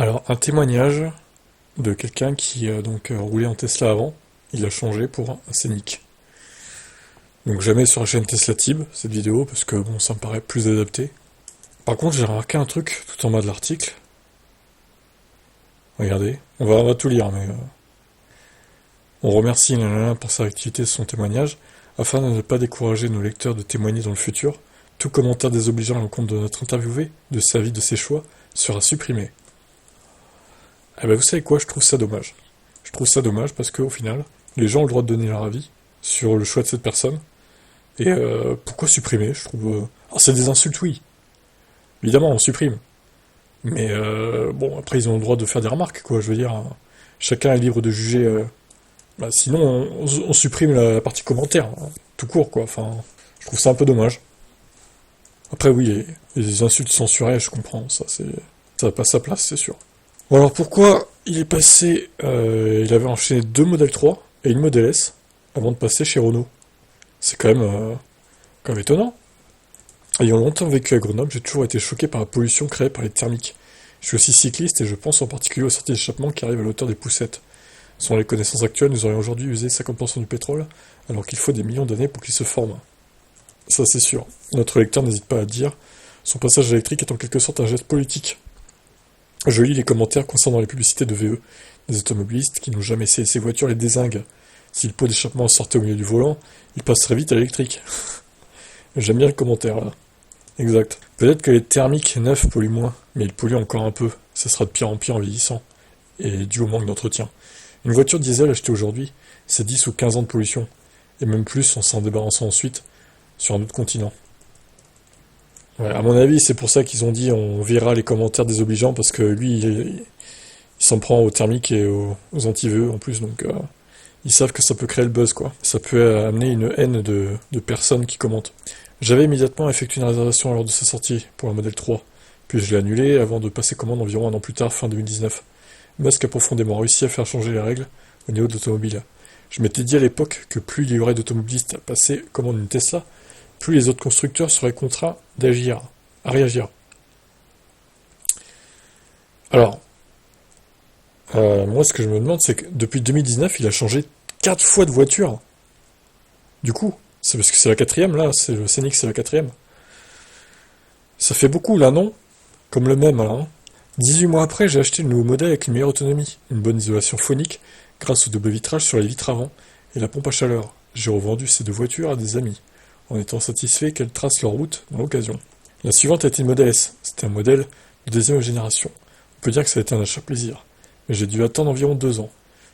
Alors, un témoignage de quelqu'un qui roulait en Tesla avant, il a changé pour un Scénic. Donc jamais sur la chaîne Tesla Tib, cette vidéo, parce que bon, ça me paraît plus adapté. Par contre, j'ai remarqué un truc tout en bas de l'article. Regardez, on va tout lire, mais on remercie Nanana pour sa activité et son témoignage, afin de ne pas décourager nos lecteurs de témoigner dans le futur. Tout commentaire désobligeant à l'encontre de notre interviewé, de sa vie, de ses choix, sera supprimé. Eh ben vous savez quoi, je trouve ça dommage. Je trouve ça dommage parce qu'au final, les gens ont le droit de donner leur avis sur le choix de cette personne. Et pourquoi supprimer, je trouve... Alors c'est des insultes, oui. Évidemment, on supprime. Mais bon, après ils ont le droit de faire des remarques, quoi. Je veux dire, chacun est libre de juger. Sinon, on supprime la partie commentaire, hein, tout court, quoi. Enfin, je trouve ça un peu dommage. Après, oui, les insultes censurées, je comprends. Ça n'a pas sa place, c'est sûr. Bon, alors pourquoi il est passé... il avait enchaîné 2 Model 3 et une Model S avant de passer chez Renault. C'est quand même étonnant. Ayant longtemps vécu à Grenoble, j'ai toujours été choqué par la pollution créée par les thermiques. Je suis aussi cycliste et je pense en particulier aux sorties d'échappement qui arrivent à l'auteur des poussettes. Selon les connaissances actuelles, nous aurions aujourd'hui usé 50% du pétrole, alors qu'il faut des millions d'années pour qu'il se forme. Ça c'est sûr. Notre lecteur n'hésite pas à dire, son passage électrique est en quelque sorte un geste politique. Je lis les commentaires concernant les publicités de VE, des automobilistes qui n'ont jamais essayé ces voitures les dézinguent. Si le pot d'échappement sortait au milieu du volant, il passerait vite à l'électrique. J'aime bien le commentaire là. Exact. Peut-être que les thermiques neufs polluent moins, mais ils polluent encore un peu. Ça sera de pire en pire en vieillissant, et dû au manque d'entretien. Une voiture diesel achetée aujourd'hui, c'est 10 ou 15 ans de pollution, et même plus en s'en débarrassant ensuite sur un autre continent. Ouais, à mon avis, c'est pour ça qu'ils ont dit on verra les commentaires désobligeants, parce que lui, il s'en prend aux thermiques et aux anti-VE en plus, donc ils savent que ça peut créer le buzz, quoi. Ça peut amener une haine de personnes qui commentent. J'avais immédiatement effectué une réservation lors de sa sortie pour la Model 3, puis je l'ai annulée avant de passer commande environ un an plus tard, fin 2019. Musk a profondément réussi à faire changer les règles au niveau de l'automobile. Je m'étais dit à l'époque que plus il y aurait d'automobilistes à passer commande une Tesla, plus les autres constructeurs seraient contraints à réagir. Alors, moi ce que je me demande, c'est que depuis 2019, il a changé 4 fois de voiture. Du coup, c'est parce que c'est la quatrième, là, c'est le Scénic, c'est la quatrième. Ça fait beaucoup, là, non? Comme le même, là, hein. 18 mois après, j'ai acheté le nouveau modèle avec une meilleure autonomie, une bonne isolation phonique, grâce au double vitrage sur les vitres avant, et la pompe à chaleur. J'ai revendu ces 2 voitures à des amis, en étant satisfait qu'elles tracent leur route dans l'occasion. La suivante a été une Model S, c'était un modèle de deuxième génération. On peut dire que ça a été un achat plaisir, mais j'ai dû attendre environ 2 ans.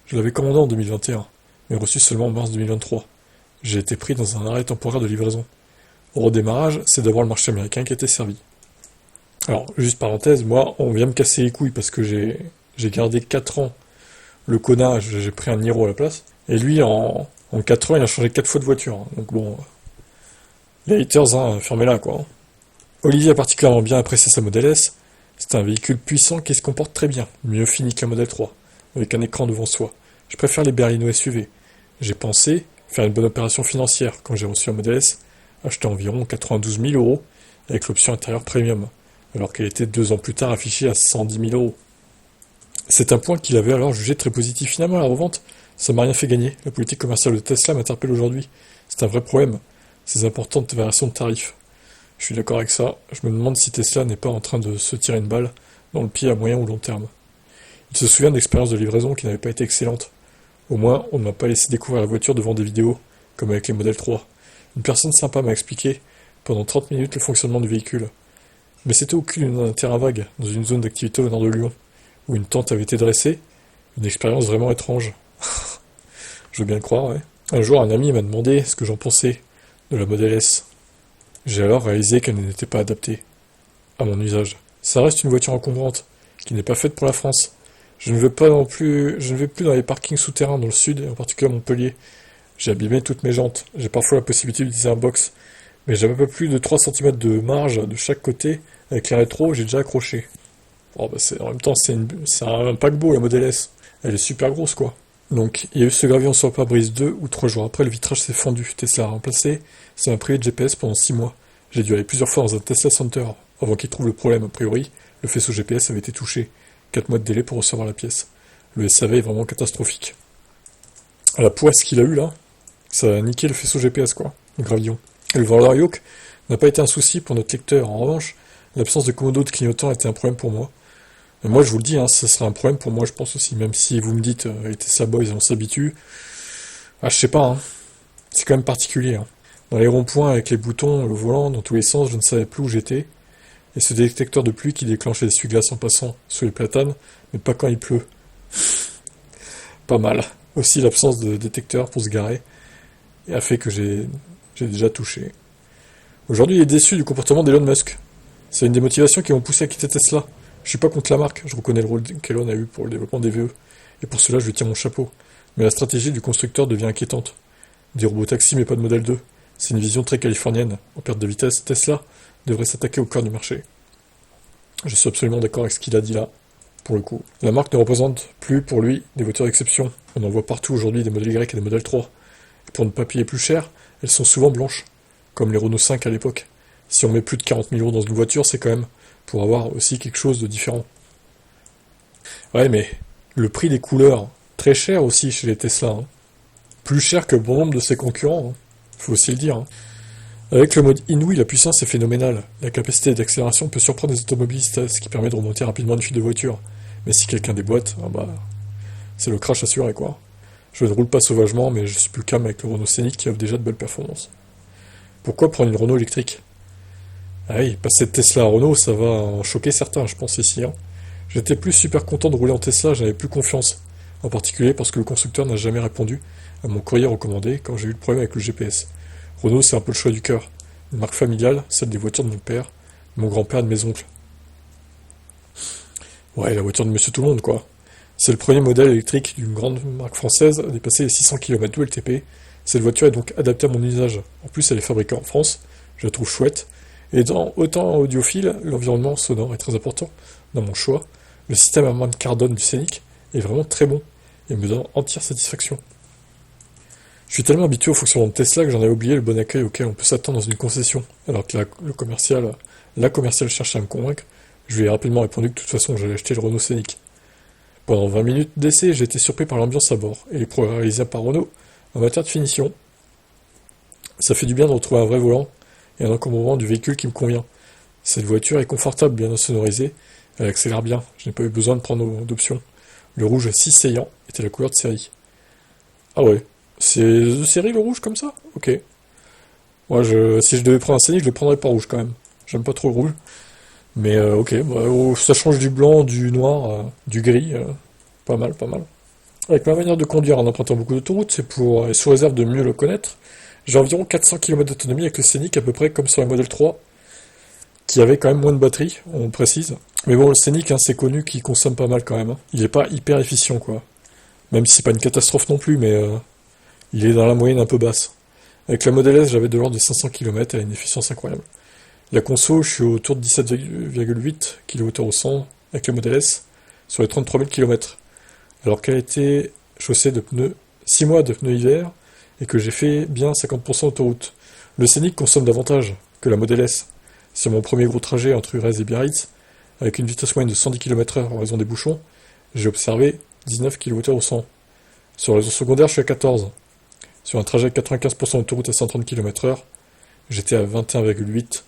Je l'avais commandé en 2021, mais reçu seulement en mars 2023. J'ai été pris dans un arrêt temporaire de livraison. Au redémarrage, c'est d'abord le marché américain qui a été servi. Alors, juste parenthèse, moi, on vient me casser les couilles parce que j'ai gardé 4 ans le Kona, j'ai pris un Niro à la place, et lui, en 4 ans, il a changé 4 fois de voiture. Hein. Donc bon, les haters, hein, fermez-la, quoi. Hein. Olivier a particulièrement bien apprécié sa Model S. C'est un véhicule puissant qui se comporte très bien, mieux fini que la Model 3, avec un écran devant soi. Je préfère les berlino SUV. J'ai pensé faire une bonne opération financière quand j'ai reçu la Model S, acheté environ 92 000 euros avec l'option intérieure premium, alors qu'elle était 2 ans plus tard affichée à 110 000 euros. C'est un point qu'il avait alors jugé très positif. Finalement, à la revente, ça m'a rien fait gagner. La politique commerciale de Tesla m'interpelle aujourd'hui. C'est un vrai problème, ces importantes variations de tarifs. Je suis d'accord avec ça. Je me demande si Tesla n'est pas en train de se tirer une balle dans le pied à moyen ou long terme. Il se souvient d'expériences de livraison qui n'avaient pas été excellentes. Au moins, on ne m'a pas laissé découvrir la voiture devant des vidéos, comme avec les Model 3. Une personne sympa m'a expliqué, pendant 30 minutes, le fonctionnement du véhicule. Mais c'était au cul d'un terrain vague, dans une zone d'activité au nord de Lyon, où une tente avait été dressée. Une expérience vraiment étrange. Je veux bien le croire, ouais. Un jour, un ami m'a demandé ce que j'en pensais de la Model S. J'ai alors réalisé qu'elle n'était pas adaptée à mon usage. Ça reste une voiture encombrante, qui n'est pas faite pour la France. Je ne vais plus dans les parkings souterrains dans le sud, et en particulier à Montpellier. J'ai abîmé toutes mes jantes. J'ai parfois la possibilité d'utiliser un box. Mais j'avais pas plus de 3 cm de marge de chaque côté. Avec les rétros, j'ai déjà accroché. En même temps, c'est un paquebot, la Model S. Elle est super grosse, quoi. Donc, il y a eu ce gravillon sur le pare-brise 2 ou 3 jours après, le vitrage s'est fendu. Tesla a remplacé. Ça m'a privé de GPS pendant 6 mois. J'ai dû aller plusieurs fois dans un Tesla Center avant qu'il trouve le problème. A priori, le faisceau GPS avait été touché, 4 mois de délai pour recevoir la pièce. Le SAV est vraiment catastrophique. À la poisse qu'il a eu là, ça a niqué le faisceau GPS quoi, le gravillon. Et le Valor Yoke n'a pas été un souci pour notre lecteur. En revanche, l'absence de commodo de clignotant était un problème pour moi. Et moi je vous le dis, hein, ça sera un problème pour moi je pense aussi, même si vous me dites, les Tesla Boys on s'habitue. Ah je sais pas, hein. C'est quand même particulier. Hein. Dans les ronds-points avec les boutons, le volant, dans tous les sens, je ne savais plus où j'étais. Et ce détecteur de pluie qui déclenche les essuie-glaces en passant sous les platanes, mais pas quand il pleut. Pas mal. Aussi l'absence de détecteur pour se garer a fait que j'ai déjà touché. Aujourd'hui, il est déçu du comportement d'Elon Musk. C'est une des motivations qui m'ont poussé à quitter Tesla. Je suis pas contre la marque, je reconnais le rôle qu'Elon a eu pour le développement des VE, et pour cela je lui tiens mon chapeau. Mais la stratégie du constructeur devient inquiétante. Des robots taxis mais pas de modèle 2. C'est une vision très californienne. En perte de vitesse, Tesla devrait s'attaquer au cœur du marché. Je suis absolument d'accord avec ce qu'il a dit là, pour le coup. La marque ne représente plus pour lui des voitures d'exception. On en voit partout aujourd'hui des modèles Y et des modèles 3. Et pour ne pas payer plus cher, elles sont souvent blanches, comme les Renault 5 à l'époque. Si on met plus de 40 000 € dans une voiture, c'est quand même pour avoir aussi quelque chose de différent. Ouais, mais le prix des couleurs, très cher aussi chez les Tesla. Hein. Plus cher que bon nombre de ses concurrents, hein. Faut aussi le dire. Hein. Avec le mode Inouï, la puissance est phénoménale. La capacité d'accélération peut surprendre les automobilistes, ce qui permet de remonter rapidement une fuite de voiture. Mais si quelqu'un déboîte, ah bah, c'est le crash assuré quoi. Je ne roule pas sauvagement, mais je suis plus calme avec le Renault Scénic qui offre déjà de belles performances. Pourquoi prendre une Renault électrique? Ah oui, passer de Tesla à Renault, ça va en choquer certains, je pense ici. Hein. J'étais plus super content de rouler en Tesla, j'avais plus confiance. En particulier parce que le constructeur n'a jamais répondu à mon courrier recommandé quand j'ai eu le problème avec le GPS. Renault, c'est un peu le choix du cœur. Une marque familiale, celle des voitures de mon père, de mon grand-père et de mes oncles. Ouais, la voiture de Monsieur Tout-le-Monde, quoi. C'est le premier modèle électrique d'une grande marque française à dépasser les 600 km WLTP. Cette voiture est donc adaptée à mon usage. En plus, elle est fabriquée en France, je la trouve chouette. Et dans autant audiophile, l'environnement sonore est très important dans mon choix. Le système à main de Cardone du Scénic est vraiment très bon et me donne entière satisfaction. Je suis tellement habitué au fonctionnement de Tesla que j'en ai oublié le bon accueil auquel on peut s'attendre dans une concession. Alors que la commerciale cherche à me convaincre, je lui ai rapidement répondu que de toute façon j'allais acheter le Renault Scénic. Pendant 20 minutes d'essai, j'ai été surpris par l'ambiance à bord et les progrès réalisés par Renault en matière de finition. Ça fait du bien de retrouver un vrai volant et un encombrement du véhicule qui me convient. Cette voiture est confortable, bien sonorisée, elle accélère bien, je n'ai pas eu besoin de prendre d'options. Le rouge 6 saillant était la couleur de série. Ah ouais, c'est de série le rouge comme ça? Ok. Moi, si je devais prendre un Scénic, je le prendrais pas rouge quand même. J'aime pas trop le rouge. Mais ok, bah, ça change du blanc, du noir, du gris. Pas mal, pas mal. Avec ma manière de conduire en empruntant beaucoup d'autoroutes, c'est pour, et sous réserve de mieux le connaître, j'ai environ 400 km d'autonomie avec le Scénic, à peu près comme sur le modèle 3, qui avait quand même moins de batterie, on précise. Mais bon, le Scénic, hein, c'est connu qu'il consomme pas mal quand même. Hein. Il est pas hyper efficient, quoi. Même si c'est pas une catastrophe non plus, mais il est dans la moyenne un peu basse. Avec la Model S, j'avais de l'ordre de 500 km à une efficience incroyable. La conso, je suis autour de 17,8 kWh au 100 avec la Model S sur les 33 000 km. Alors qu'elle a été chaussée de pneus 6 mois de pneus hiver et que j'ai fait bien 50% d'autoroute. Le Scénic consomme davantage que la Model S. Sur mon premier gros trajet entre Urez et Biarritz, avec une vitesse moyenne de 110 km/h en raison des bouchons, j'ai observé 19 kWh au 100. Sur le réseau secondaire, je suis à 14. Sur un trajet de 95% d'autoroute à 130 km/h, j'étais à 21,8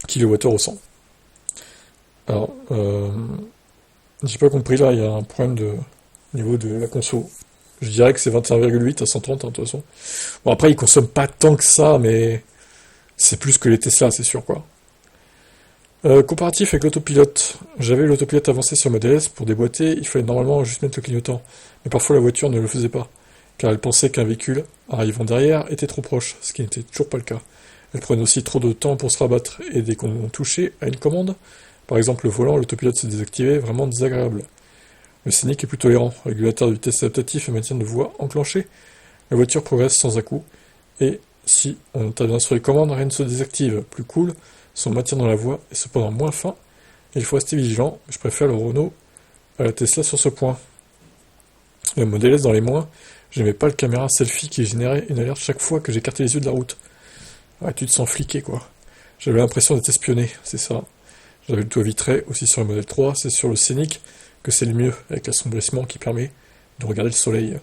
kWh au 100. Alors, j'ai pas compris là, il y a un problème au niveau de la conso. Je dirais que c'est 21,8 à 130, hein, de toute façon. Bon, après, ils consomment pas tant que ça, mais c'est plus que les Tesla, c'est sûr, quoi. Comparatif avec l'autopilote. J'avais l'autopilote avancé sur Model S. Pour déboîter, il fallait normalement juste mettre le clignotant. Mais parfois, la voiture ne le faisait pas, car elle pensait qu'un véhicule, arrivant derrière, était trop proche, ce qui n'était toujours pas le cas. Elle prenait aussi trop de temps pour se rabattre, et dès qu'on touchait à une commande, par exemple le volant, l'autopilote se désactivait, vraiment désagréable. Le Scénic est plus tolérant, régulateur de vitesse adaptatif et maintien de voie enclenché. La voiture progresse sans à-coup, et si on intervient sur les commandes, rien ne se désactive. Plus cool, son maintien dans la voie est cependant moins fin, et il faut rester vigilant, je préfère le Renault à la Tesla sur ce point. Le Model S dans les moins, je n'aimais pas le caméra selfie qui générait une alerte chaque fois que j'écartais les yeux de la route. Ah, tu te sens fliqué, quoi. J'avais l'impression d'être espionné, c'est ça. J'avais le toit vitré aussi sur le Model 3, c'est sur le Scénic que c'est le mieux, avec l'assombrissement qui permet de regarder le soleil.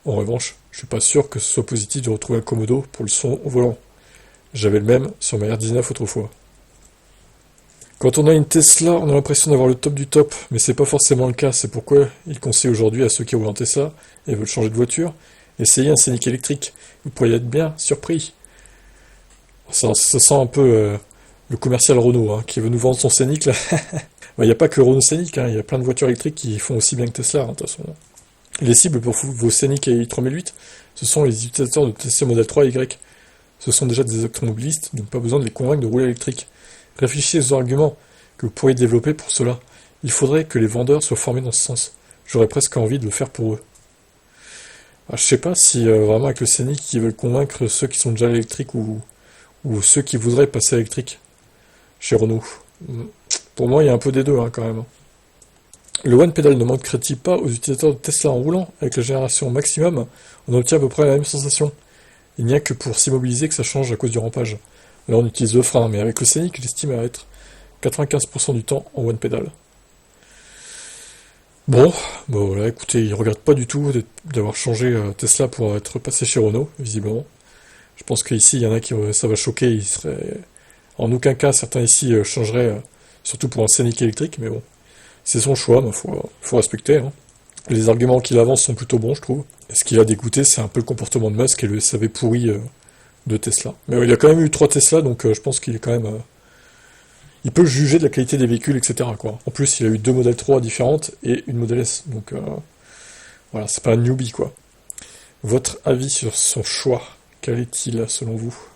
En revanche, je suis pas sûr que ce soit positif de retrouver un Komodo pour le son au volant. J'avais le même sur ma R19 autrefois. Quand on a une Tesla, on a l'impression d'avoir le top du top, mais c'est pas forcément le cas, c'est pourquoi il conseille aujourd'hui à ceux qui roulent en Tesla et veulent changer de voiture, essayez un Scénic électrique, vous pourriez être bien surpris. Ça sent un peu le commercial Renault, hein, qui veut nous vendre son Scénic là. Il n'y a pas que Renault Scénic, hein, il y a plein de voitures électriques qui font aussi bien que Tesla, hein, de toute façon. Les cibles pour vos Scénic et i3008, ce sont les utilisateurs de Tesla Model 3 Y. Ce sont déjà des automobilistes, donc pas besoin de les convaincre de rouler électrique. Réfléchissez aux arguments que vous pourriez développer pour cela. Il faudrait que les vendeurs soient formés dans ce sens. J'aurais presque envie de le faire pour eux. Alors, je sais pas si vraiment avec le Scénic ils veulent convaincre ceux qui sont déjà électriques ou ceux qui voudraient passer à l'électrique chez Renault. Pour moi, il y a un peu des deux, hein, quand même. Le One Pedal ne manquerait-il pas aux utilisateurs de Tesla en roulant? Avec la génération maximum, on obtient à peu près la même sensation. Il n'y a que pour s'immobiliser que ça change à cause du rampage. Là, on utilise le frein, mais avec le Scénic, j'estime à être 95% du temps en One Pedal. Bon, voilà, écoutez, il regrette pas du tout d'avoir changé Tesla pour être passé chez Renault, visiblement. Je pense qu'ici, il y en a qui ça va choquer, ils seraient... En aucun cas, certains ici changeraient, surtout pour un Scénic électrique, mais bon, c'est son choix, il faut respecter, hein. Les arguments qu'il avance sont plutôt bons, je trouve. Et ce qui l'a dégoûté, c'est un peu le comportement de Musk et le SAV pourri de Tesla. Mais il a quand même eu 3 Tesla, donc je pense qu'il est quand même... il peut juger de la qualité des véhicules, etc., quoi. En plus, il a eu 2 Model 3 différentes et une Model S, donc voilà, c'est pas un newbie, quoi. Votre avis sur son choix, quel est-il selon vous?